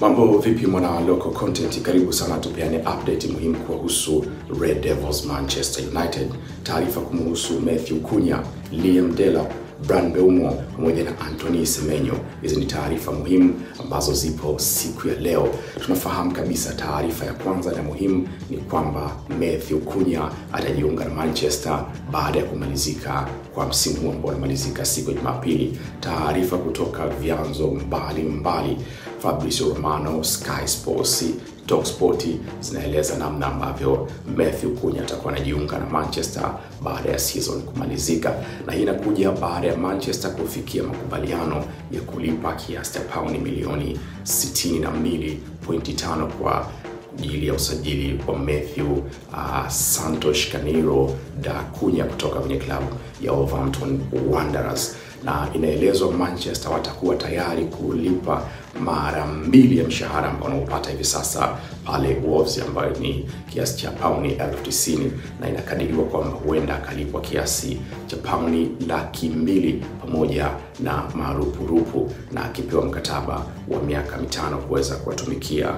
Mambo vipi mwana local content, karibu sana tupeane update muhimu kuhusu Red Devils Manchester United. Taarifa kumhusu Matthew Cunha, Liam Delap, Bryan Mbeumo pamoja na Anthony Semenyo. Hizi ni taarifa muhimu ambazo zipo siku ya leo. Tunafahamu kabisa taarifa ya kwanza na muhimu ni kwamba Matthew Cunha atajiunga na Manchester baada ya kumalizika kwa msimu ambao unamalizika siku ya Jumapili. Taarifa kutoka vyanzo mbalimbali, Fabrizio Romano, Sky Sports, Talksport zinaeleza namna ambavyo Matthew Cunha atakuwa anajiunga na Manchester baada ya season kumalizika, na hii inakuja baada ya Manchester kufikia makubaliano ya kulipa kiasi cha paundi milioni 62.5 kwa ajili ya usajili wa Matthew Santos Caniro da Cunha kutoka kwenye klabu ya Wolverhampton Wanderers, na inaelezwa Manchester watakuwa tayari kulipa mara 2 ya mshahara ambao wanaopata hivi sasa pale Wolves, ambayo ni kiasi cha paundi 90,000, na inakadiriwa kwamba huenda akalipwa kiasi cha paundi 200,000 pamoja na marupurupu, na akipewa mkataba wa miaka 5 kuweza kuwatumikia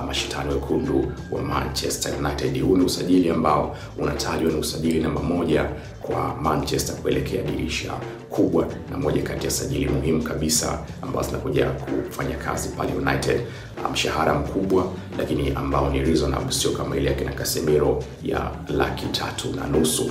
mashindano wekundu wa Manchester United. Huu ni usajili ambao unatajwa ni usajili namba 1 kwa Manchester kuelekea dirisha kubwa, na moja kati ya sajili muhimu kabisa ambazo zinakuja kufanya kazi pale United. Mshahara mkubwa lakini ambao ni reasonable, sio kama ile ya kina Casemiro ya 3.5.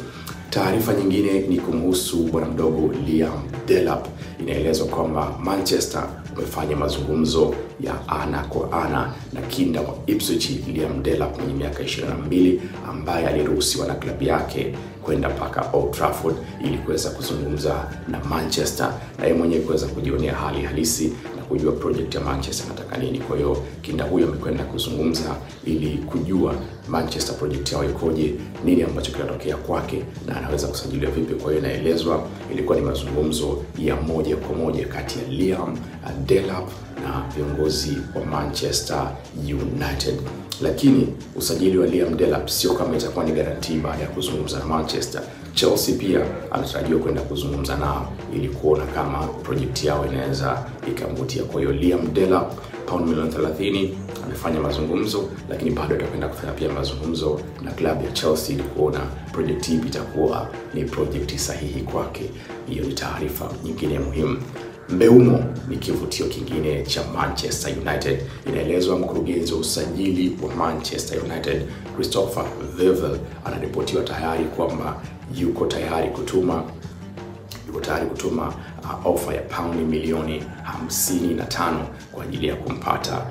Taarifa nyingine ni kumhusu bwana mdogo Liam Delap. Inaelezwa kwamba Manchester wamefanya mazungumzo ya ana kwa ana na kinda wa Ipswich Liam Delap mwenye miaka 22 ambaye aliruhusiwa na klabu yake kwenda paka Old Trafford ili kuweza kuzungumza na Manchester, na yeye mwenyewe kuweza kujionea hali halisi na kujua project ya Manchester nataka nini. Kwa hiyo kinda huyo amekwenda kuzungumza ili kujua Manchester project yao ikoje, nini ambacho kinatokea kwake na anaweza kusajiliwa vipi. Kwa hiyo inaelezwa ilikuwa ni mazungumzo ya moja kwa moja kati ya Liam Delap na viongozi wa Manchester United. Lakini usajili wa Liam Delap sio kama itakuwa ni guarantee baada ya kuzungumza na Manchester. Chelsea pia anatarajiwa kwenda kuzungumza nao ili kuona kama project yao inaweza ikamvutia. Kwa hiyo Liam Delap paundi milioni 30 amefanya mazungumzo, lakini bado atakwenda kufanya pia mazungumzo na klabu ya Chelsea ili kuona project hii itakuwa ni project sahihi kwake. Hiyo ni taarifa nyingine muhimu. Mbeumo ni kivutio kingine cha Manchester United. Inaelezwa mkurugenzi wa usajili wa Manchester United Christopher Vevel anaripotiwa tayari kwamba yuko tayari kutuma ofa ya paundi milioni 55 kwa ajili ya kumpata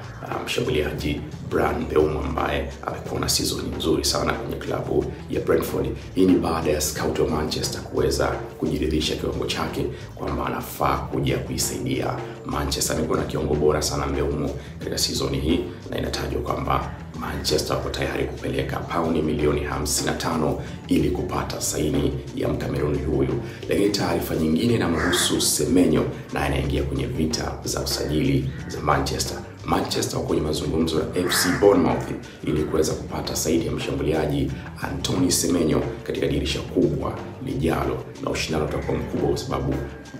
mshambuliaji Bryan Mbeumo ambaye amekuwa na season nzuri sana kwenye klabu ya Brentford. Hii ni baada ya scout wa Manchester kuweza kujiridhisha kiwango chake kwamba anafaa kuja kuisaidia Manchester. Amekuwa na kiwango bora sana Mbeumo katika season hii, na inatajwa kwamba Manchester wako tayari kupeleka paundi milioni 55 ili kupata saini ya Mkameruni huyu. Lakini taarifa nyingine inamhusu Semenyo, na anaingia kwenye vita za usajili za Manchester. Manchester wako kwenye mazungumzo ya FC Bournemouth ili kuweza kupata saini ya mshambuliaji Anthony Semenyo katika dirisha kubwa lijalo, na ushindano utakuwa mkubwa kwa sababu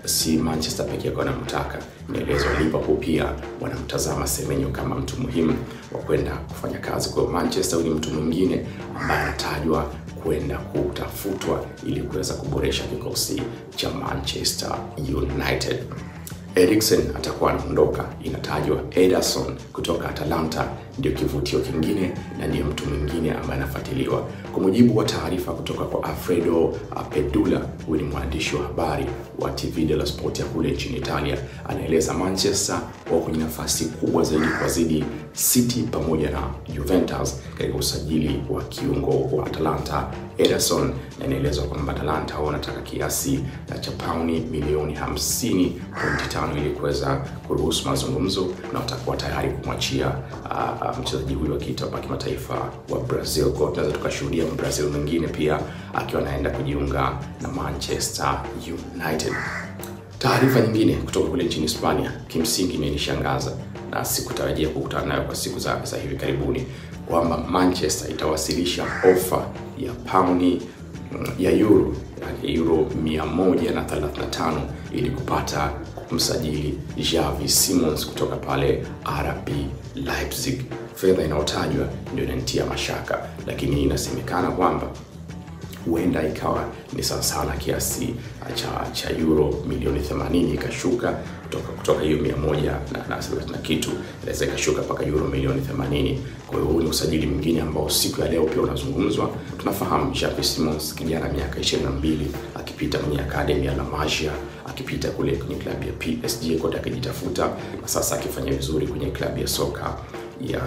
si Manchester pekee yake wanamtaka. Inaelezwa Liverpool pia wanamtazama Semenyo kama mtu muhimu wa kwenda kufanya kazi. Kwa Manchester ni mtu mwingine ambaye anatajwa kwenda kutafutwa ili kuweza kuboresha kikosi cha Manchester United. Eriksen atakuwa anaondoka. Inatajwa Ederson kutoka Atalanta ndio kivutio kingine na ndiye mtu mwingine ambaye anafuatiliwa. Kwa mujibu wa taarifa kutoka kwa Alfredo Pedula, huyu ni mwandishi wa habari wa TV dello Sport ya kule nchini Italia, anaeleza Manchester wako kwenye nafasi kubwa zaidi kuzidi City pamoja na Juventus katika usajili wa kiungo wa Atalanta Ederson, na inaelezwa kwamba Atalanta wanataka kiasi cha paundi milioni 50.5 ili kuweza kuruhusu mazungumzo, na watakuwa tayari kumwachia mchezaji huyu wa kimataifa wa Brazil. Kwa tunaweza tukashuhudia Brazil mwingine pia akiwa anaenda kujiunga na Manchester United. Taarifa nyingine kutoka kule nchini Hispania kimsingi imenishangaza na sikutarajia kukutana nayo kwa siku za hivi karibuni, kwamba Manchester itawasilisha ofa ya paundi ya euro 135 ili kupata msajili Xavi Simons kutoka pale RB Leipzig. Fedha inayotajwa ndio inanitia mashaka, lakini inasemekana kwamba huenda ikawa ni sawa na kiasi cha euro milioni 80 ikashuka kutoka hiyo 100 na kitu, inaweza ikashuka mpaka euro milioni 80. Kwa hiyo ni usajili mwingine ambao siku ya leo pia unazungumzwa. Tunafahamu Xavi Simons kijana miaka 22 akipita kwenye academy ya La Masia, akipita kule kwenye klabu ya PSG kote akijitafuta, na sasa akifanya vizuri kwenye klabu ya soka ya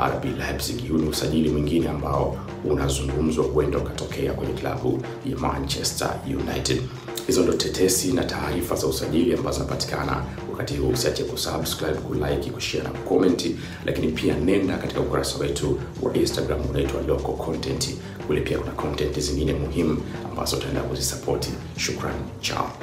RB Leipzig. Huu ni usajili mwingine ambao unazungumzwa huenda ukatokea kwenye klabu ya Manchester United. Hizo ndo tetesi na taarifa za usajili ambazo zinapatikana wakati huu. Usiache kusubscribe, kulike, kushare na comment, lakini pia nenda katika ukurasa wetu wa Instagram unaitwa Local Content. Kule pia kuna content zingine muhimu ambazo tutaenda kuzisupport. Shukrani, ciao.